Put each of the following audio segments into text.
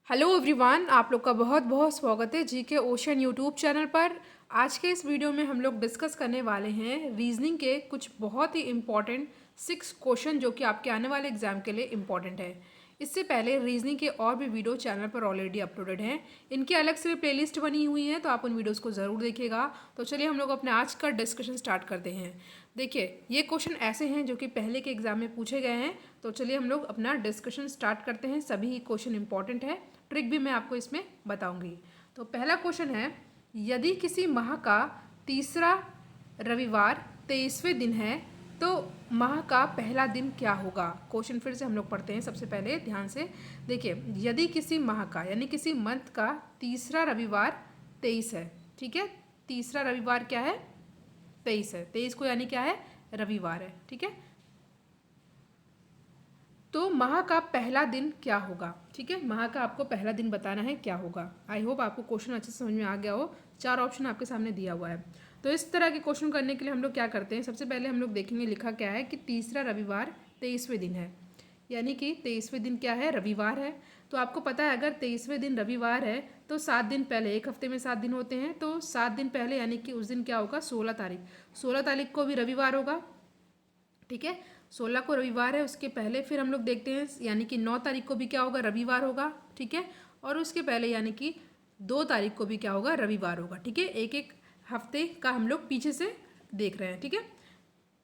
Hello everyone, आप लोग का बहुत बहुत स्वागत है जी के ओशन यूट्यूब चैनल पर। आज के इस वीडियो में हम लोग डिस्कस करने वाले हैं रीजनिंग के कुछ बहुत ही इम्पॉर्टेंट 6 क्वेश्चन जो कि आपके आने वाले एग्जाम के लिए इम्पॉर्टेंट है। इससे पहले रीजनिंग के और भी वीडियो चैनल पर ऑलरेडी अपलोडेड हैं। इनकी अलग से प्लेलिस्ट बनी हुई है, तो आप उन वीडियोज़ को ज़रूर देखिएगा। तो चलिए हम लोग अपने आज का डिस्कशन स्टार्ट करते हैं। देखिए, ये क्वेश्चन ऐसे हैं जो कि पहले के एग्जाम में पूछे गए हैं। तो चलिए हम लोग अपना डिस्कशन स्टार्ट करते हैं। सभी क्वेश्चन इंपॉर्टेंट है, ट्रिक भी मैं आपको इसमें बताऊंगी। तो पहला क्वेश्चन है, यदि किसी माह का तीसरा रविवार 23वें दिन है तो माह का पहला दिन क्या होगा। क्वेश्चन फिर से हम लोग पढ़ते हैं। सबसे पहले ध्यान से देखिए, यदि किसी माह का यानी किसी मंथ का तीसरा रविवार 23 है, ठीक है। तीसरा रविवार क्या है? 23 है। 23 को यानी क्या है? रविवार है, ठीक है। तो माह का पहला दिन क्या होगा, ठीक है। माह का आपको पहला दिन बताना है क्या होगा। आई होप आपको क्वेश्चन अच्छे से समझ में आ गया हो। 4 ऑप्शन आपके सामने दिया हुआ है। तो इस तरह के क्वेश्चन करने के लिए हम लोग क्या करते हैं, सबसे पहले हम लोग देखेंगे लिखा क्या है कि तीसरा रविवार 23वें दिन है, यानी कि 23वें दिन क्या है? रविवार है। तो आपको पता है अगर 23वें दिन रविवार है तो 7 दिन पहले, एक हफ्ते में 7 दिन होते हैं, तो 7 दिन पहले यानी कि उस दिन क्या होगा? 16 तारीख। 16 तारीख को भी रविवार होगा, ठीक है। 16 को रविवार है। उसके पहले फिर हम लोग देखते हैं यानी कि 9 तारीख को भी क्या होगा? रविवार होगा, ठीक है। और उसके पहले यानी कि 2 तारीख को भी क्या होगा? रविवार होगा, ठीक है। एक एक हफ्ते का हम लोग पीछे से देख रहे हैं, ठीक है।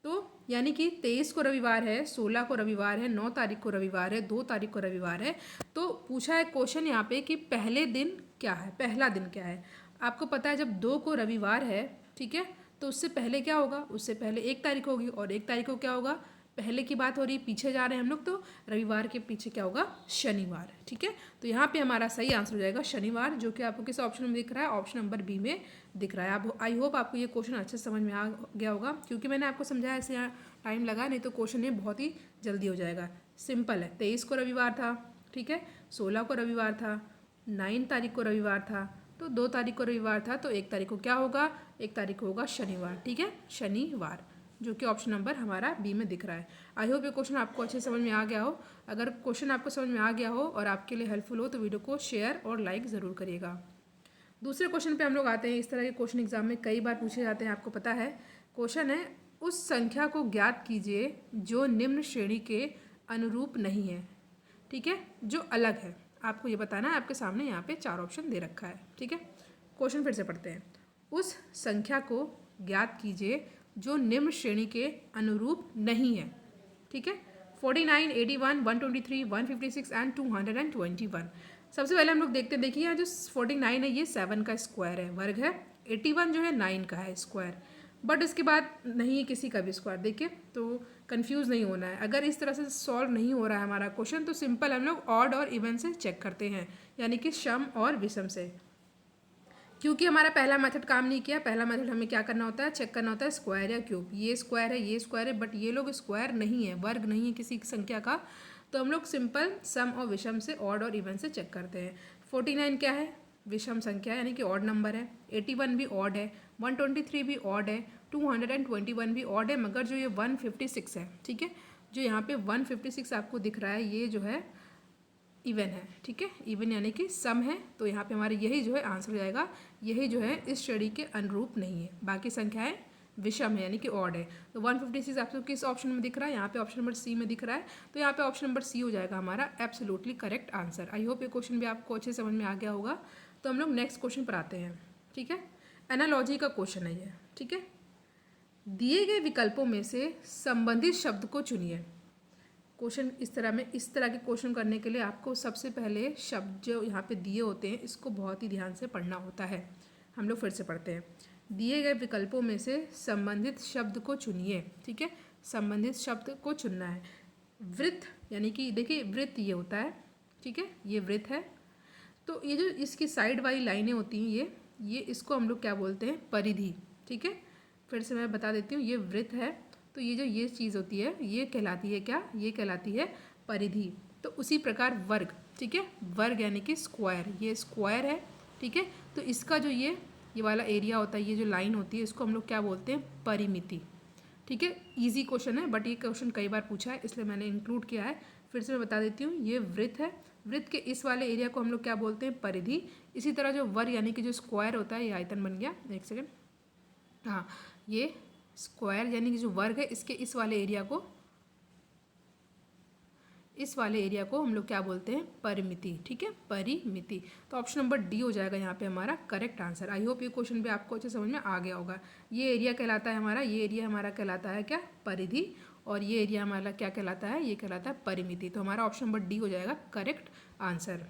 तो यानी कि 23 को रविवार है, 16 को रविवार है, 9 तारीख को रविवार है, 2 तारीख को रविवार है। तो पूछा है क्वेश्चन यहाँ पे कि पहले दिन क्या है, पहला दिन क्या है। आपको पता है जब 2 को रविवार है, ठीक है, तो उससे पहले क्या होगा? उससे पहले 1 तारीख होगी, और 1 तारीख को क्या होगा? पहले की बात हो रही है, पीछे जा रहे हैं हम लोग, तो रविवार के पीछे क्या होगा? शनिवार, ठीक है। तो यहाँ पे हमारा सही आंसर हो जाएगा शनिवार, जो कि आपको किस ऑप्शन में दिख रहा है? ऑप्शन नंबर बी में दिख रहा है। आप आई होप आपको ये क्वेश्चन अच्छे से समझ में आ गया होगा, क्योंकि मैंने आपको समझाया, ऐसे यहाँ टाइम लगा नहीं, तो क्वेश्चन ये बहुत ही जल्दी हो जाएगा। सिंपल है। 23 को रविवार था, ठीक है, 16 को रविवार था, 9 तारीख को रविवार था, तो 2 तारीख को रविवार था, तो 1 तारीख को क्या होगा? 1 तारीख को होगा शनिवार, ठीक है, शनिवार, जो कि ऑप्शन नंबर हमारा बी में दिख रहा है। आई होप ये क्वेश्चन आपको अच्छे समझ में आ गया हो। अगर क्वेश्चन आपको समझ में आ गया हो और आपके लिए हेल्पफुल हो तो वीडियो को शेयर और लाइक ज़रूर करिएगा। दूसरे क्वेश्चन पे हम लोग आते हैं। इस तरह के क्वेश्चन एग्जाम में कई बार पूछे जाते हैं, आपको पता है। क्वेश्चन है, उस संख्या को ज्ञात कीजिए जो निम्न श्रेणी के अनुरूप नहीं है, ठीक है, जो अलग है। आपको ये बताना है। आपके सामने यहाँ पे 4 ऑप्शन दे रखा है, ठीक है। क्वेश्चन फिर से पढ़ते हैं। उस संख्या को ज्ञात कीजिए जो निम्न श्रेणी के अनुरूप नहीं है, ठीक है। 49, 81, 123, 156 एंड 221। सबसे पहले हम लोग देखते हैं। देखिए यहाँ जो 49 है ये 7 का स्क्वायर है, वर्ग है। 81 जो है 9 का है स्क्वायर, बट इसके बाद नहीं है किसी का भी स्क्वायर। देखिए, तो कंफ्यूज नहीं होना है। अगर इस तरह से सॉल्व नहीं हो रहा है हमारा क्वेश्चन, तो सिंपल हम लोग ऑड और इवन से चेक करते हैं, यानी कि सम और विषम से। क्योंकि हमारा पहला मेथड काम नहीं किया। पहला मेथड हमें क्या करना होता है? चेक करना होता है स्क्वायर या क्यूब। ये स्क्वायर है, ये स्क्वायर है, बट ये लोग स्क्वायर नहीं है, वर्ग नहीं है किसी संख्या का। तो हम लोग सिंपल सम और विषम से, ऑड और इवन से चेक करते हैं। 49 क्या है? विषम संख्या यानी कि ऑड नंबर है। 81 भी ऑड है, 123 भी ऑड है, 221 भी ऑड है, मगर जो ये 156 है, ठीक है, जो यहाँ पे 156 आपको दिख रहा है, ये जो है इवन है, ठीक है, इवन यानी कि सम है। तो यहाँ पे हमारे यही जो है आंसर हो जाएगा। यही जो है इस श्रेणी के अनुरूप नहीं है, बाकी संख्याएं विषम है यानी कि ऑड है। तो 156 आपको किस ऑप्शन में दिख रहा है? यहाँ पे ऑप्शन नंबर सी में दिख रहा है। तो यहाँ पे ऑप्शन नंबर सी हो जाएगा हमारा absolutely correct answer. I hope ये क्वेश्चन भी आपको अच्छे समझ में आ गया होगा। तो हम लोग नेक्स्ट क्वेश्चन पर आते हैं, ठीक है। एनालॉजी का क्वेश्चन है ये, ठीक है। दिए गए विकल्पों में से संबंधित शब्द को चुनिए। क्वेश्चन इस तरह के क्वेश्चन करने के लिए आपको सबसे पहले शब्द जो यहाँ पे दिए होते हैं इसको बहुत ही ध्यान से पढ़ना होता है। हम लोग फिर से पढ़ते हैं। दिए गए विकल्पों में से संबंधित शब्द को चुनिए, ठीक है। संबंधित शब्द को चुनना है। वृत्त यानी कि देखिए, वृत्त ये होता है, ठीक है, ये वृत्त है। तो ये जो इसकी साइड वाली लाइनें होती हैं, ये इसको हम लोग क्या बोलते हैं? परिधि, ठीक है। फिर से मैं बता देती हूँ, ये वृत्त है। तो ये चीज़ होती है, ये कहलाती है क्या? ये कहलाती है परिधि। तो उसी प्रकार वर्ग, ठीक है, वर्ग यानी कि स्क्वायर, ये स्क्वायर है, ठीक है। तो इसका जो ये वाला एरिया होता है, ये जो लाइन होती है, इसको हम लोग क्या बोलते हैं? परिमिति, ठीक है। इजी क्वेश्चन है, बट ये क्वेश्चन कई बार पूछा है, इसलिए मैंने इंक्लूड किया है। फिर से मैं बता देती हूँ, ये वृत्त है, वृत्त के इस वाले एरिया को हम लोग क्या बोलते हैं, परिधि। इसी तरह जो वर्ग यानी कि जो स्क्वायर होता है, ये आयतन बन गया, एक सेकेंड, हाँ, ये स्क्वायर यानी कि जो वर्ग है इसके इस वाले एरिया को, इस वाले एरिया को हम लोग क्या बोलते हैं, परिमिति। ठीक है, परिमिति। तो ऑप्शन नंबर डी हो जाएगा यहाँ पे हमारा करेक्ट आंसर। आई होप ये क्वेश्चन भी आपको अच्छे समझ में आ गया होगा। ये एरिया कहलाता है हमारा, ये एरिया हमारा कहलाता है क्या, परिधि, और ये एरिया हमारा क्या कहलाता है, ये कहलाता है परिमिति। तो हमारा ऑप्शन नंबर डी हो जाएगा करेक्ट आंसर।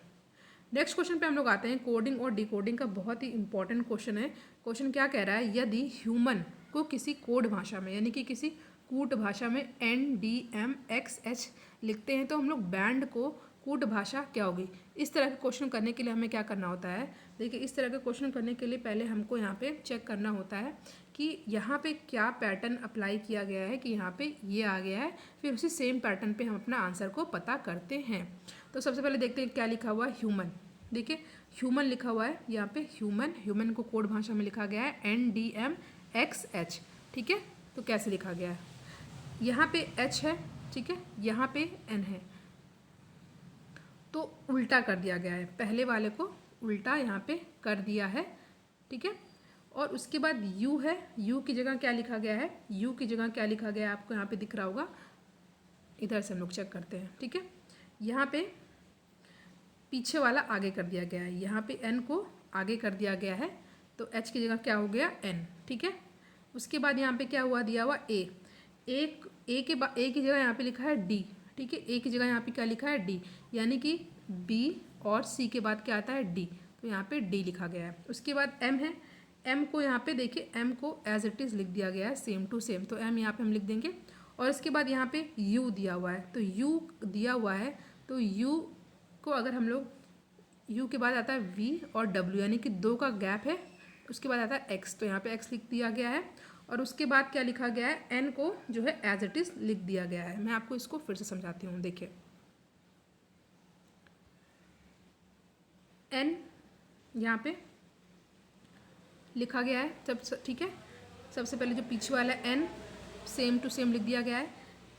नेक्स्ट क्वेश्चन पे हम लोग आते हैं। कोडिंग और डिकोडिंग का बहुत ही इंपॉर्टेंट क्वेश्चन है। क्वेश्चन क्या कह रहा है, यदि ह्यूमन को किसी कोड भाषा में यानी कि किसी कूट भाषा में NDMXH लिखते हैं तो हम लोग बैंड को कूट भाषा क्या होगी। इस तरह के क्वेश्चन करने के लिए हमें क्या करना होता है, देखिए इस तरह के क्वेश्चन करने के लिए पहले हमको यहाँ पे चेक करना होता है कि यहाँ पे क्या पैटर्न अप्लाई किया गया है, कि यहाँ पे ये आ गया है, फिर उसी सेम पैटर्न पे हम अपना आंसर को पता करते हैं। तो सबसे पहले देखते हैं क्या लिखा हुआ है, ह्यूमन। देखिए ह्यूमन लिखा हुआ है यहाँ पे, ह्यूमन को कोड भाषा में लिखा गया है NDMXH। ठीक है, तो कैसे लिखा गया है, यहाँ पे H है, ठीक है, यहाँ पे N है, तो उल्टा कर दिया गया है, पहले वाले को उल्टा यहाँ पे कर दिया है। ठीक है, और उसके बाद U है, U की जगह क्या लिखा गया है, U की जगह क्या लिखा गया है आपको यहाँ पे दिख रहा होगा, इधर से हम लोग चेक करते हैं। ठीक है, यहाँ पे पीछे वाला आगे कर दिया गया है, यहाँ पे N को आगे कर दिया गया है, तो H की जगह क्या हो गया, N। ठीक है, उसके बाद यहाँ पे क्या हुआ, दिया हुआ A की जगह यहाँ पे लिखा है D। ठीक है, A की जगह यहाँ पे क्या लिखा है, D, यानी कि B और C के बाद क्या आता है, D, तो यहाँ पे D लिखा गया है। उसके बाद M है, M को यहाँ पे देखिए M को एज इट इज़ लिख दिया गया है, सेम टू सेम, तो M यहाँ पे हम लिख देंगे। और इसके बाद यहाँ पे U दिया हुआ है, तो U दिया हुआ है, तो U को अगर हम लोग, U के बाद आता है V और W, यानी कि 2 का गैप है, उसके बाद आता है X, तो यहाँ पे X लिख दिया गया है। और उसके बाद क्या लिखा गया है, N को जो है एज इट इज़ लिख दिया गया है। मैं आपको इसको फिर से समझाती हूँ, देखिए N यहाँ पे लिखा गया है सब, ठीक है, सबसे पहले जो पीछे वाला N सेम टू सेम लिख दिया गया है।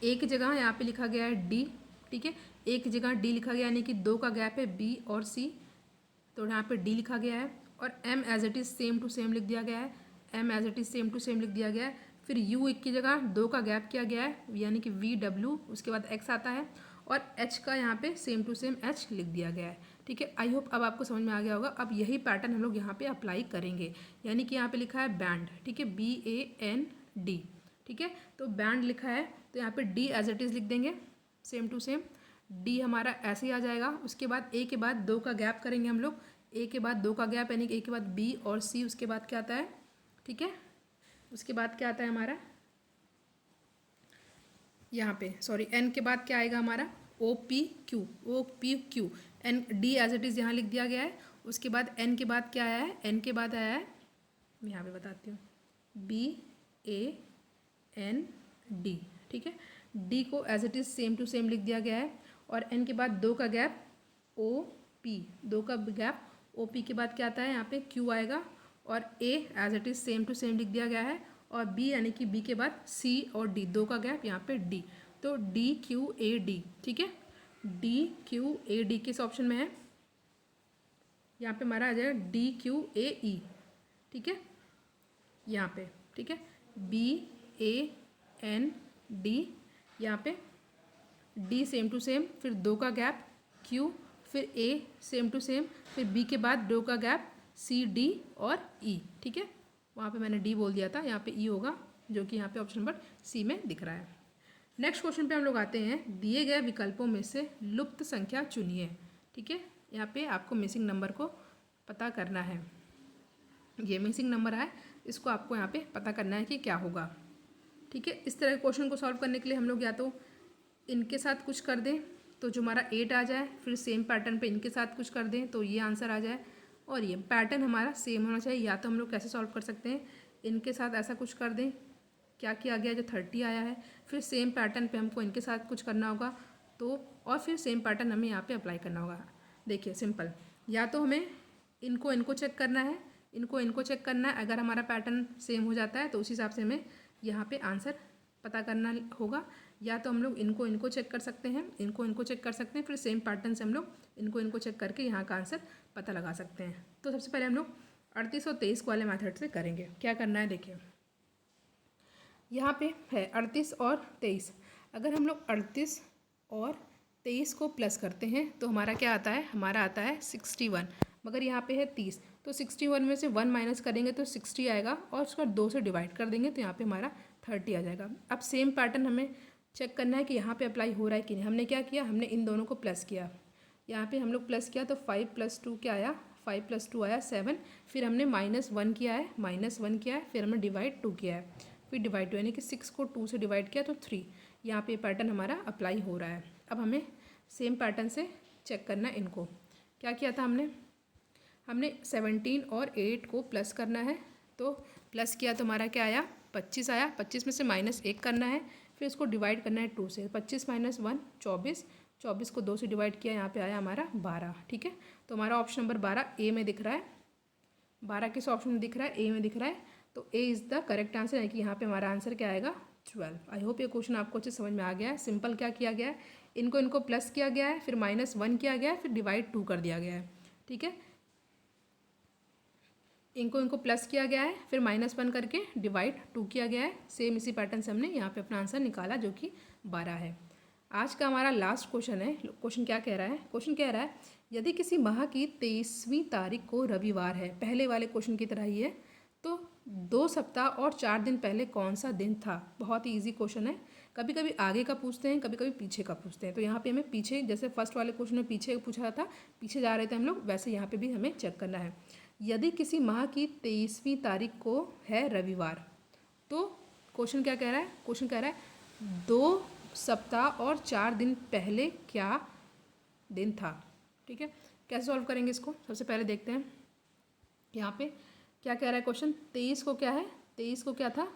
A की जगह यहाँ पे लिखा गया है D। ठीक है, A की जगह D लिखा गया, यानी कि 2 का गैप है B और C, तो यहाँ पे D लिखा गया है। और M as it is same to same लिख दिया गया है, M as it is same to same लिख दिया गया है। फिर U की जगह 2 का गैप किया गया है, यानी कि VW, उसके बाद X आता है, और H का यहाँ पे सेम टू सेम H लिख दिया गया है। ठीक है, आई होप अब आपको समझ में आ गया होगा। अब यही पैटर्न हम लोग यहाँ पे अप्लाई करेंगे, यानी कि यहाँ पे लिखा है बैंड। ठीक है, BAND। ठीक है, तो बैंड लिखा है, तो यहाँ पे D एज इट इज़ लिख देंगे, सेम टू सेम, D हमारा ऐसे ही आ जाएगा। उसके बाद A के बाद 2 का गैप करेंगे हम लोग, A के बाद 2 का गैप, यानी कि A के बाद B और C, उसके बाद क्या आता है, ठीक है, उसके बाद क्या आता है हमारा यहाँ पे, सॉरी, N के बाद क्या आएगा हमारा, OPQ, N, D as it is यहाँ लिख दिया गया है। उसके बाद N के बाद क्या आया है, N के बाद आया है, मैं यहाँ पे बताती हूँ, BAND। ठीक है, D को as it is same to same लिख दिया गया है। और N के बाद 2 का गैप, OP, 2 का गैप, OP के बाद क्या आता है, यहाँ पे Q आएगा, और A as it is same to same लिख दिया गया है। और B यानी कि B के बाद C और D, 2 का गैप, यहाँ पे D, तो DQAD। ठीक है, DQAD किस ऑप्शन में है, यहाँ पे हमारा आ जाएगा DQAE। ठीक है, यहाँ पे, ठीक है, BAND, यहाँ पे D सेम टू सेम, फिर 2 का गैप, Q, फिर A सेम टू सेम, फिर B के बाद 2 का गैप, C, D और E। ठीक है, वहाँ पे मैंने D बोल दिया था, यहाँ पे E होगा, जो कि यहाँ पे ऑप्शन नंबर C में दिख रहा है। नेक्स्ट क्वेश्चन पे हम लोग आते हैं, दिए गए विकल्पों में से लुप्त संख्या चुनिए। ठीक है, यहाँ पे आपको मिसिंग नंबर को पता करना है, ये मिसिंग नंबर है, इसको आपको यहाँ पे पता करना है कि क्या होगा। ठीक है, इस तरह के क्वेश्चन को सॉल्व करने के लिए हम लोग या तो इनके साथ कुछ कर दें तो जो हमारा 8 आ जाए, फिर सेम पैटर्न पे इनके साथ कुछ कर दें तो ये आंसर आ जाए, और ये पैटर्न हमारा सेम होना चाहिए। या तो हम लोग कैसे सॉल्व कर सकते हैं, इनके साथ ऐसा कुछ कर दें, क्या किया गया, जो 30 आया है, फिर सेम पैटर्न पे हमको इनके साथ कुछ करना होगा, तो और फिर सेम पैटर्न हमें यहाँ पे अप्लाई करना होगा। देखिए सिंपल, या तो हमें इनको चेक करना है, इनको चेक करना है, अगर हमारा पैटर्न सेम हो जाता है तो उस हिसाब से हमें यहाँ पे आंसर पता करना होगा। या तो हम लोग इनको इनको चेक कर सकते हैं, इनको इनको चेक कर सकते हैं, फिर सेम पैटर्न से हम लोग इनको इनको चेक करके यहाँ का आंसर पता लगा सकते हैं। तो सबसे पहले हम लोग 38 और 23 वाले मेथड से करेंगे। क्या करना है देखिए, यहाँ पे है 38 और 23। अगर हम लोग 38 और 23 को प्लस करते हैं तो हमारा क्या आता है, हमारा आता है 61। मगर यहाँ पे है 30, तो 61 में से 1 माइनस करेंगे तो 60 आएगा और उसका 2 से डिवाइड कर देंगे तो यहाँ पे हमारा 30 आ जाएगा। अब सेम पैटर्न हमें चेक करना है कि यहाँ पे अप्लाई हो रहा है कि नहीं। हमने क्या किया, हमने इन दोनों को प्लस किया, यहाँ पे हम लोग प्लस किया तो 5 + 2 क्या आया, 5 + 2 आया 7। फिर हमने -1 किया है, -1 किया है, फिर हमने डिवाइड 2 किया है, फिर डिवाइड 2 यानी कि 6 को 2 से डिवाइड किया तो 3। यहाँ पे पैटर्न हमारा अप्लाई हो रहा है। अब हमें सेम पैटर्न से चेक करना है इनको। क्या किया था हमने 17 और 8 को प्लस करना है, तो प्लस किया तो हमारा क्या आया, 25 आया। 25 में से -1 करना है, फिर इसको डिवाइड करना है 2 से। 25 - 1 24, 24 को 2 से डिवाइड किया, यहाँ पे आया हमारा 12। ठीक है, तो हमारा ऑप्शन नंबर 12 ए में दिख रहा है। 12 किस ऑप्शन में दिख रहा है, ए में दिख रहा है। तो A is the correct answer, है कि यहाँ पे हमारा आंसर क्या आएगा, 12। आई होप ये क्वेश्चन आपको अच्छे समझ में आ गया है। सिंपल क्या किया गया है, इनको इनको प्लस किया गया है, फिर -1 किया गया है, फिर डिवाइड 2 कर दिया गया है। ठीक है, इनको प्लस किया गया है, फिर -1 करके डिवाइड 2 किया गया है। सेम इसी पैटर्न से हमने यहाँ पे अपना आंसर निकाला जो कि 12 है। आज का हमारा लास्ट क्वेश्चन है। क्वेश्चन क्या कह रहा है, क्वेश्चन कह रहा है यदि किसी माह की 23वीं तारीख को रविवार है, पहले वाले क्वेश्चन की तरह ही है, तो 2 सप्ताह और 4 दिन पहले कौन सा दिन था। बहुत ही ईजी क्वेश्चन है। कभी कभी आगे का पूछते हैं, कभी कभी पीछे का पूछते हैं। तो यहाँ पे हमें पीछे, जैसे फर्स्ट वाले क्वेश्चन में पीछे पूछा था, पीछे जा रहे थे हम लोग, वैसे यहाँ पे भी हमें चेक करना है। यदि किसी माह की 23वीं तारीख को है रविवार, तो क्वेश्चन क्या कह रहा है, क्वेश्चन कह रहा है 2 सप्ताह और 4 दिन पहले क्या दिन था। ठीक है, कैसे सॉल्व करेंगे इसको, सबसे पहले देखते हैं। यहाँ पे क्या कह रहा है क्वेश्चन, 23 को क्या है, 23 को क्या था,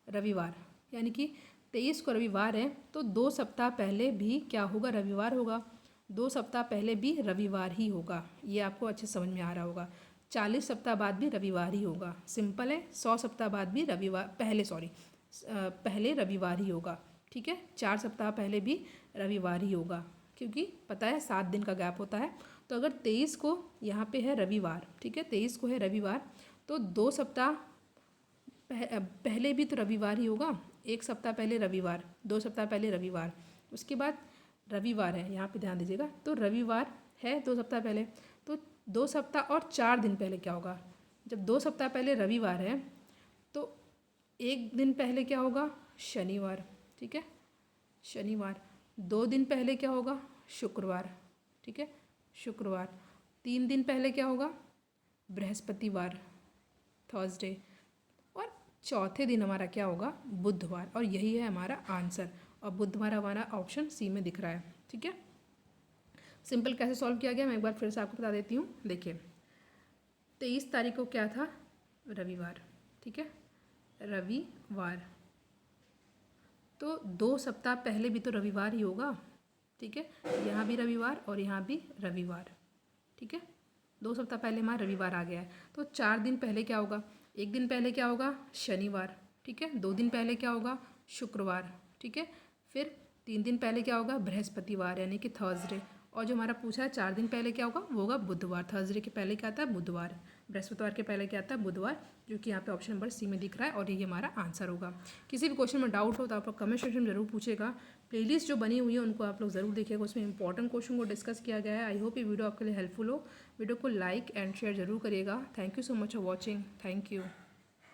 रविवार, यानी कि 23 को रविवार है, तो 2 सप्ताह पहले भी क्या होगा, रविवार होगा। 2 सप्ताह पहले भी रविवार ही होगा, ये आपको अच्छे समझ में आ रहा होगा। 40 सप्ताह बाद भी रविवार ही होगा, सिंपल है। 100 सप्ताह बाद भी पहले रविवार ही होगा। ठीक है, 4 सप्ताह पहले भी रविवार ही होगा, क्योंकि पता है 7 दिन का गैप होता है। तो अगर 23 को यहाँ पे है रविवार, ठीक है, 23 को है रविवार, तो 2 सप्ताह पहले भी तो रविवार ही होगा। 1 सप्ताह पहले रविवार, 2 सप्ताह पहले रविवार, उसके बाद रविवार है, यहाँ पे ध्यान दीजिएगा। तो रविवार है 2 सप्ताह पहले, तो 2 सप्ताह और 4 दिन पहले क्या होगा। जब 2 सप्ताह पहले रविवार है तो 1 दिन पहले क्या होगा, शनिवार। ठीक है, शनिवार। 2 दिन पहले क्या होगा, शुक्रवार। ठीक है, शुक्रवार। 3 दिन पहले क्या होगा, बृहस्पतिवार, थर्सडे। और चौथे दिन हमारा क्या होगा, बुधवार। और यही है हमारा आंसर, और बुधवार हमारा ऑप्शन सी में दिख रहा है। ठीक है, सिंपल कैसे सॉल्व किया गया मैं एक बार फिर से आपको बता देती हूँ। देखिए 23 तारीख को क्या था, रविवार। ठीक है, रविवार, तो 2 सप्ताह पहले भी तो रविवार ही होगा। ठीक है, यहाँ भी रविवार और यहाँ भी रविवार। ठीक है, 2 सप्ताह पहले हमारा रविवार आ गया है। तो 4 दिन पहले क्या होगा, 1 दिन पहले क्या होगा, शनिवार। ठीक है, 2 दिन पहले क्या होगा, शुक्रवार। ठीक है, फिर 3 दिन पहले क्या होगा, बृहस्पतिवार यानी कि थर्सडे। और जो हमारा पूछा है 4 दिन पहले क्या होगा, वो होगा बुधवार। थर्सडे के पहले क्या आता है, बुधवार। बृहस्पतिवार के पहले क्या आता है, बुधवार, जो कि यहाँ पे ऑप्शन नंबर सी में दिख रहा है। और ये हमारा आंसर होगा। किसी भी क्वेश्चन में डाउट हो तो आप लोग कमेंट सेक्शन में जरूर पूछेगा। प्लेलिस्ट जो बनी हुई है उनको आप लोग ज़रूर देखिएगा, उसमें इंपॉर्टेंट क्वेश्चन को डिस्कस किया गया है। आई होप ये वीडियो आपके लिए हेल्पफुल हो। वीडियो को लाइक एंड शेयर जरूर करिएगा। Thank you so much for watching. Thank you.